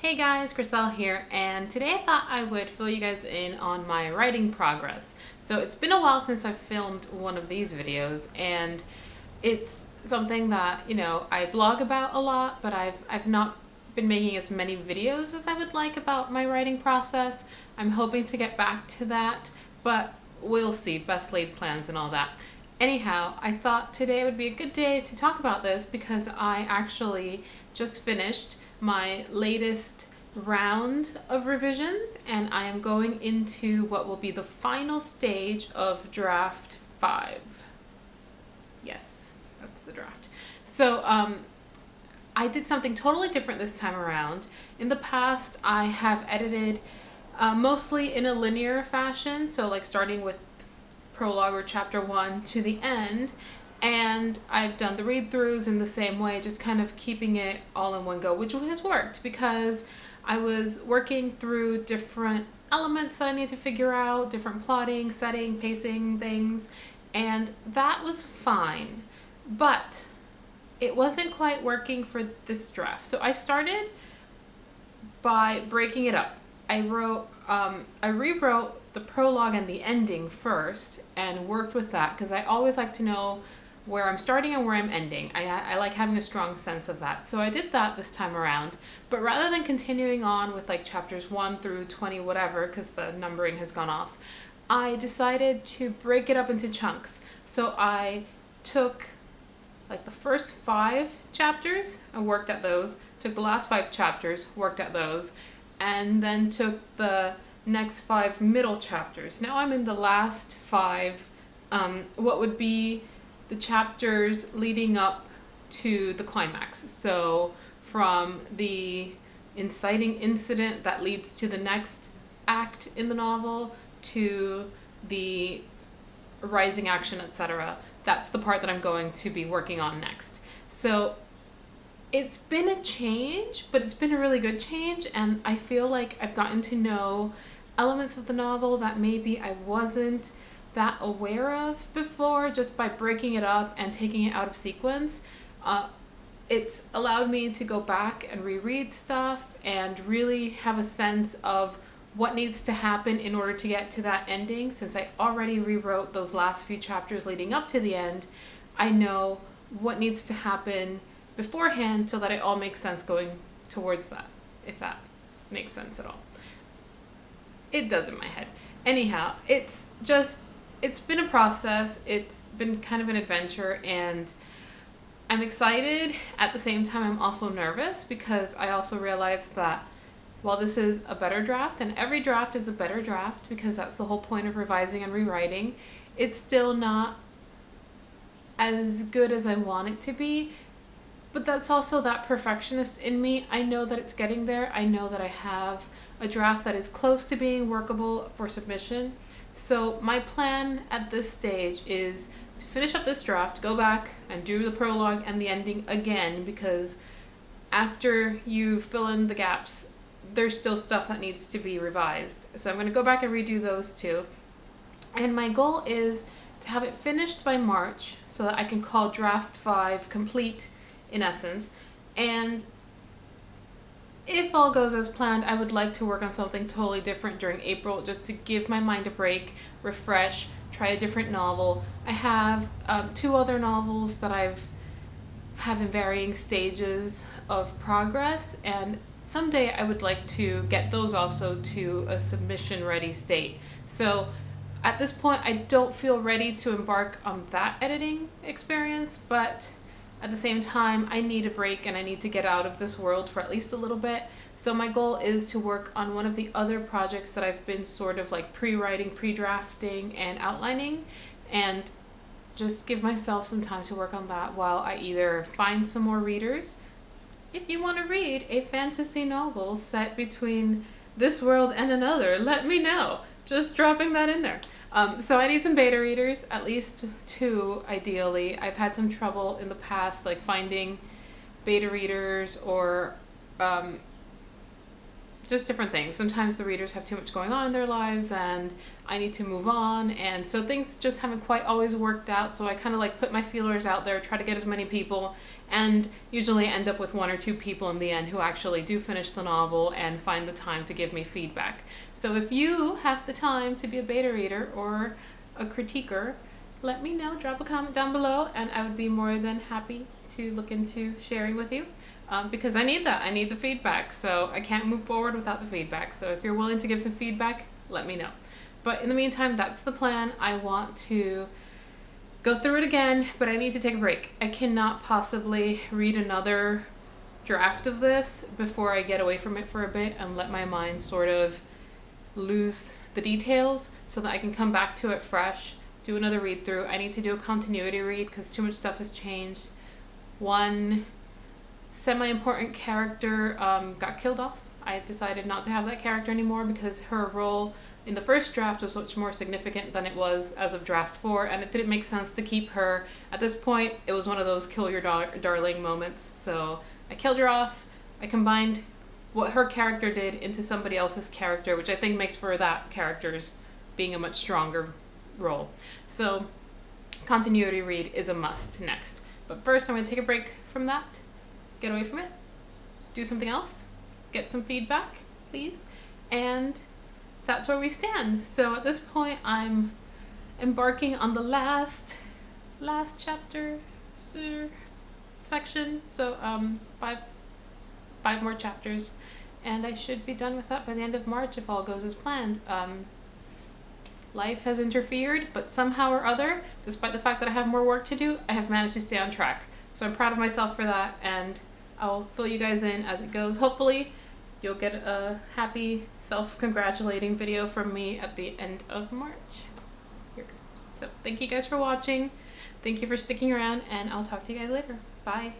Hey guys, Chriselle here, and today I thought I would fill you guys in on my writing progress. So it's been a while since I've filmed one of these videos, and it's something that, I blog about a lot, but I've not been making as many videos as I would like about my writing process. I'm hoping to get back to that, but we'll see. Best laid plans and all that. Anyhow, I thought today would be a good day to talk about this because I actually just finished my latest round of revisions, and I am going into what will be the final stage of draft 5. Yes, that's the draft. So I did something totally different this time around. In the past, I have edited mostly in a linear fashion, so like starting with prologue or chapter 1 to the end, and I've done the read throughs in the same way, just kind of keeping it all in one go, which has worked because I was working through different elements that I need to figure out, different plotting, setting, pacing things, and that was fine. But it wasn't quite working for this draft. So I started by breaking it up. I rewrote the prologue and the ending first and worked with that because I always like to know where I'm starting and where I'm ending. I like having a strong sense of that. So I did that this time around. But rather than continuing on with like chapters 1 through 20, whatever, because the numbering has gone off, I decided to break it up into chunks. So I took like the first 5 chapters and worked at those, took the last 5 chapters, worked at those, and then took the next 5 middle chapters. Now I'm in the last 5, what would be the chapters leading up to the climax. So from the inciting incident that leads to the next act in the novel to the rising action, etc. That's the part that I'm going to be working on next. So it's been a change, but it's been a really good change, and I feel like I've gotten to know elements of the novel that maybe I wasn't that aware of before just by breaking it up and taking it out of sequence. It's allowed me to go back and reread stuff and really have a sense of what needs to happen in order to get to that ending. Since I already rewrote those last few chapters leading up to the end, I know what needs to happen beforehand so that it all makes sense going towards that, if that makes sense at all. It does in my head. Anyhow, it's been a process. It's been kind of an adventure, and I'm excited. At the same time, I'm also nervous because I also realized that while this is a better draft, and every draft is a better draft because that's the whole point of revising and rewriting, it's still not as good as I want it to be. But that's also that perfectionist in me. I know that it's getting there. I know that I have a draft that is close to being workable for submission. So my plan at this stage is to finish up this draft, go back and do the prologue and the ending again, because after you fill in the gaps, there's still stuff that needs to be revised. So I'm going to go back and redo those two. And my goal is to have it finished by March so that I can call draft 5 complete in essence. And if all goes as planned, I would like to work on something totally different during April just to give my mind a break, refresh, try a different novel. I have 2 other novels that I've have in varying stages of progress, and someday I would like to get those also to a submission ready state. So at this point, I don't feel ready to embark on that editing experience, but at the same time, I need a break and I need to get out of this world for at least a little bit. So my goal is to work on one of the other projects that I've been sort of like pre-writing, pre-drafting, and outlining, and just give myself some time to work on that while I either find some more readers. If you want to read a fantasy novel set between this world and another, let me know. Just dropping that in there. So I need some beta readers, at least 2 ideally. I've had some trouble in the past like finding beta readers or just different things. Sometimes the readers have too much going on in their lives and I need to move on, and so things just haven't quite always worked out. So I kind of like put my feelers out there, try to get as many people, and usually end up with one or two people in the end who actually do finish the novel and find the time to give me feedback. So if you have the time to be a beta reader or a critiquer, let me know, drop a comment down below, and I would be more than happy to look into sharing with you. Because I need that. I need the feedback. So I can't move forward without the feedback. So if you're willing to give some feedback, let me know. But in the meantime, that's the plan. I want to go through it again, but I need to take a break. I cannot possibly read another draft of this before I get away from it for a bit and let my mind sort of lose the details so that I can come back to it fresh, do another read through. I need to do a continuity read because too much stuff has changed. One semi-important character got killed off. I decided not to have that character anymore because her role in the first draft was much more significant than it was as of draft 4, and it didn't make sense to keep her. At this point, it was one of those kill your darling moments, so I killed her off. I combined what her character did into somebody else's character, which I think makes for that character's being a much stronger role. So continuity read is a must next. But first I'm going to take a break from that, get away from it, do something else, get some feedback, please, and that's where we stand. So at this point I'm embarking on the last chapter section, so five more chapters, and I should be done with that by the end of March if all goes as planned. Life has interfered, but somehow or other, despite the fact that I have more work to do, I have managed to stay on track. So I'm proud of myself for that, and I'll fill you guys in as it goes. Hopefully, you'll get a happy, self-congratulating video from me at the end of March. Here it goes. So thank you guys for watching. Thank you for sticking around, and I'll talk to you guys later. Bye.